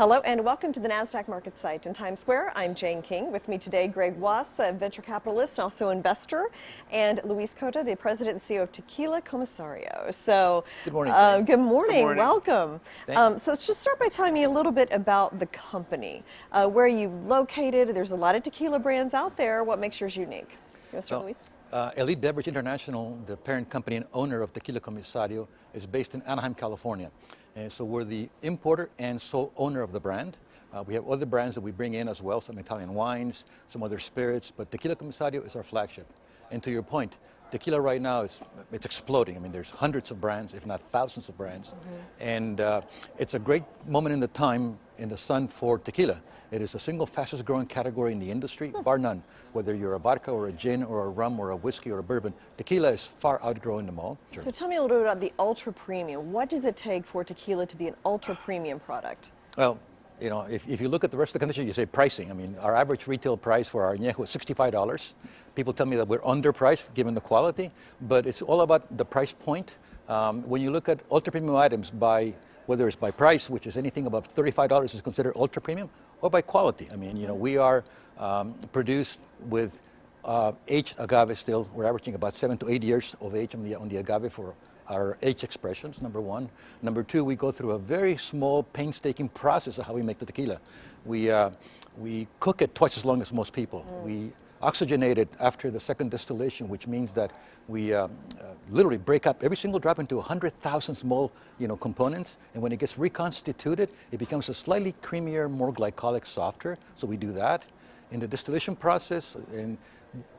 Hello and welcome to the NASDAQ market site in Times Square. I'm Jane King. With me today, Greg Was, a venture capitalist and also investor, and Luis Cota, the president and CEO of Tequila Comisario. So, good morning. Good morning. Welcome. So let's just start by telling me a little bit about the company. Where are you located? There's a lot of tequila brands out there. What makes yours unique? You want to start, Luis? Elite Beverage International, the parent company and owner of Tequila Comisario, is based in Anaheim, California. And so we're the importer and sole owner of the brand. We have other brands that we bring in as well, some Italian wines, some other spirits, but Tequila Comisario is our flagship. And to your point, tequila right now, it's exploding. I mean, there's hundreds of brands, if not thousands of brands. And it's a great moment in the time in the sun for tequila. It is the single fastest growing category in the industry, bar none. Whether you're a vodka or a gin or a rum or a whiskey or a bourbon, tequila is far outgrowing them all. Sure. So tell me a little bit about the ultra premium. What does it take for tequila to be an ultra premium product? Well, you know, if you look at the rest of the country, you say pricing. I mean, our average retail price for our añejo is $65. People tell me that we're underpriced given the quality, but it's all about the price point. When you look at ultra premium items whether it's by price, which is anything above $35 is considered ultra premium, or by quality. I mean, you know, we are produced with aged agave still. We're averaging about 7 to 8 years of age on the agave for our age expressions, number one. Number two, we go through a very small, painstaking process of how we make the tequila. We cook it twice as long as most people. We oxygenate it after the second distillation, which means that we literally break up every single drop into 100,000 small, components. And when it gets reconstituted, it becomes a slightly creamier, more glycolic, softer. So we do that. In the distillation process, and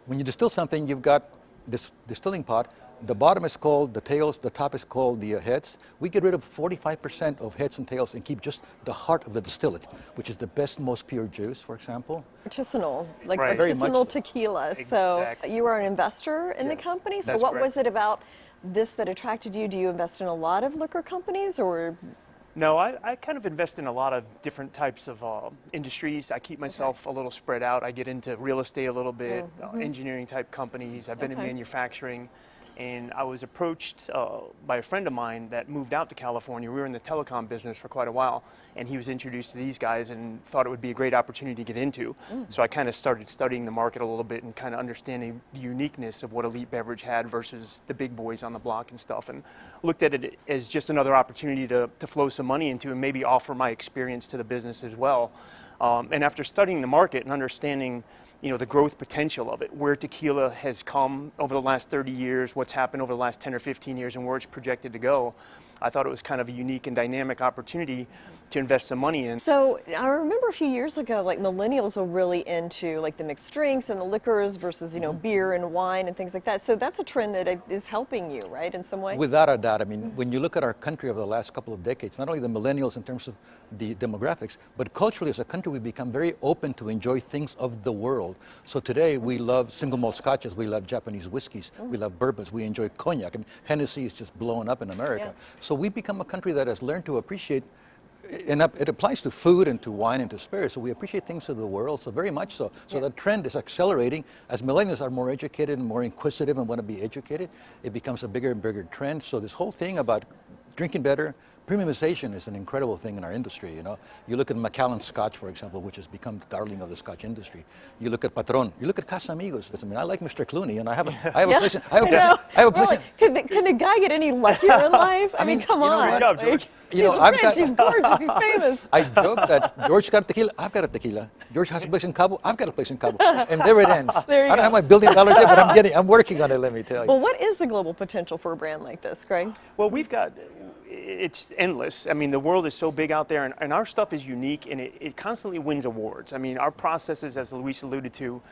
when you distill something, you've got this distilling pot. The bottom is called the tails, the top is called the heads. We get rid of 45% of heads and tails and keep just the heart of the distillate, which is the best, most pure juice, for example. Artisanal, like Right. Very artisanal much tequila. Exactly. So you are an investor in the company. So That's what correct. was it about this that attracted you? Do you invest in a lot of liquor companies or? No, I kind of invest in a lot of different types of industries. I keep myself a little spread out. I get into real estate a little bit, engineering type companies. I've been in manufacturing. And I was approached by a friend of mine that moved out to California. We were in the telecom business for quite a while, and he was introduced to these guys and thought it would be a great opportunity to get into. So I kind of started studying the market a little bit and kind of understanding the uniqueness of what Elite Beverage had versus the big boys on the block and stuff, and looked at it as just another opportunity to flow some money into and maybe offer my experience to the business as well. And after studying the market and understanding the growth potential of it, where tequila has come over the last 30 years, what's happened over the last 10 or 15 years, and where it's projected to go, I thought it was kind of a unique and dynamic opportunity to invest some money in. So I remember a few years ago, like millennials were really into like the mixed drinks and the liquors versus, beer and wine and things like that. So that's a trend that is helping you, right, in some way? Without a doubt. I mean, when you look at our country over the last couple of decades, not only the millennials in terms of the demographics, but culturally as a country, we've become very open to enjoy things of the world. So today we love single malt scotches, we love Japanese whiskeys, we love bourbons, we enjoy cognac. I mean, Hennessy is just blowing up in America. So we've become a country that has learned to appreciate, and it applies to food and to wine and to spirits. So we appreciate things of the world, so very much so. So the trend is accelerating. As millennials are more educated and more inquisitive and want to be educated, it becomes a bigger and bigger trend. So this whole thing about drinking better, premiumization is an incredible thing in our industry. You look at Macallan Scotch, for example, which has become the darling of the Scotch industry. You look at Patron. You look at Casamigos. I mean, I like Mr. Clooney, and I have a place. Can the guy get any luckier in life? I mean, come on. Good job, George. He's rich, he's gorgeous, he's famous. I joke that George got a tequila, I've got a tequila. George has a place in Cabo, I've got a place in Cabo. And there it ends. There you I don't go. have my $1 billion yet, but I'm working on it, let me tell you. Well, what is the global potential for a brand like this, Greg? Well, it's endless. I mean, the world is so big out there, and our stuff is unique, and it constantly wins awards. I mean, our processes, as Luis alluded to,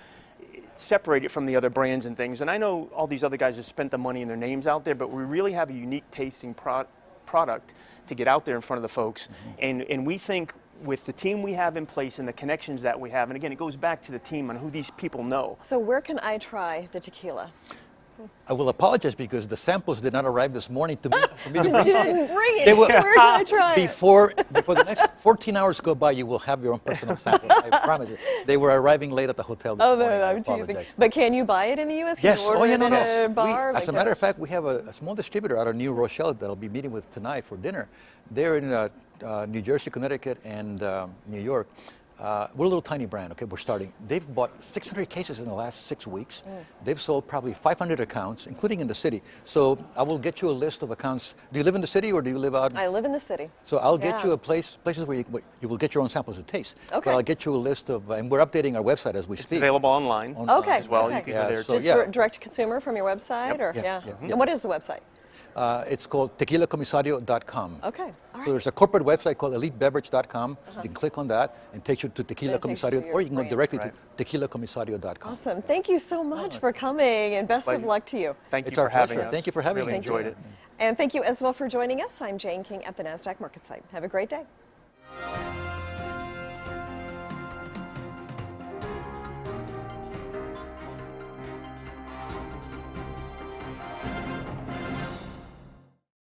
separate it from the other brands and things. And I know all these other guys have spent the money and their names out there, but we really have a unique tasting product to get out there in front of the folks. And we think with the team we have in place and the connections that we have, and again, it goes back to the team and who these people know. So where can I try the tequila? I will apologize because the samples did not arrive this morning to me. You didn't bring it. They will- Where can I try it? Before the next 14 hours go by, you will have your own personal sample. I promise you. They were arriving late at the hotel this Oh, morning. no, I I'm teasing. apologize. But can you buy it in the U.S.? Can Yes. you order Oh, yeah, it no, at no. a bar? As a matter of fact, we have a small distributor out of New Rochelle that I'll be meeting with tonight for dinner. They're in New Jersey, Connecticut, and New York. We're a little tiny brand, okay, we're starting. They've bought 600 cases in the last 6 weeks. They've sold probably 500 accounts, including in the city. So I will get you a list of accounts. Do you live in the city or do you live out? I live in the city. So I'll get Yeah. you places where you will get your own samples to taste. Okay. But I'll get you a list of, and we're updating our website as we It's speak. available online Okay. as well. okay. You can Yeah, go there. so- Just yeah. direct to consumer from your website? Yep. Or, Yeah, yeah. And what is the website? It's called tequilacomisario.com. Okay. All right. So there's a corporate website called elitebeverage.com. You can click on that and takes you to Tequila That takes you to Comisario, your or you can go brand. directly Right. to tequilacomisario.com. Awesome. Thank you so much for coming, and best of Pleasure. luck to you. Thank you It's for our having pleasure. us. Thank you for having Really me. enjoyed it. And thank you as well for joining us. I'm Jane King at the NASDAQ Market Site. Have a great day.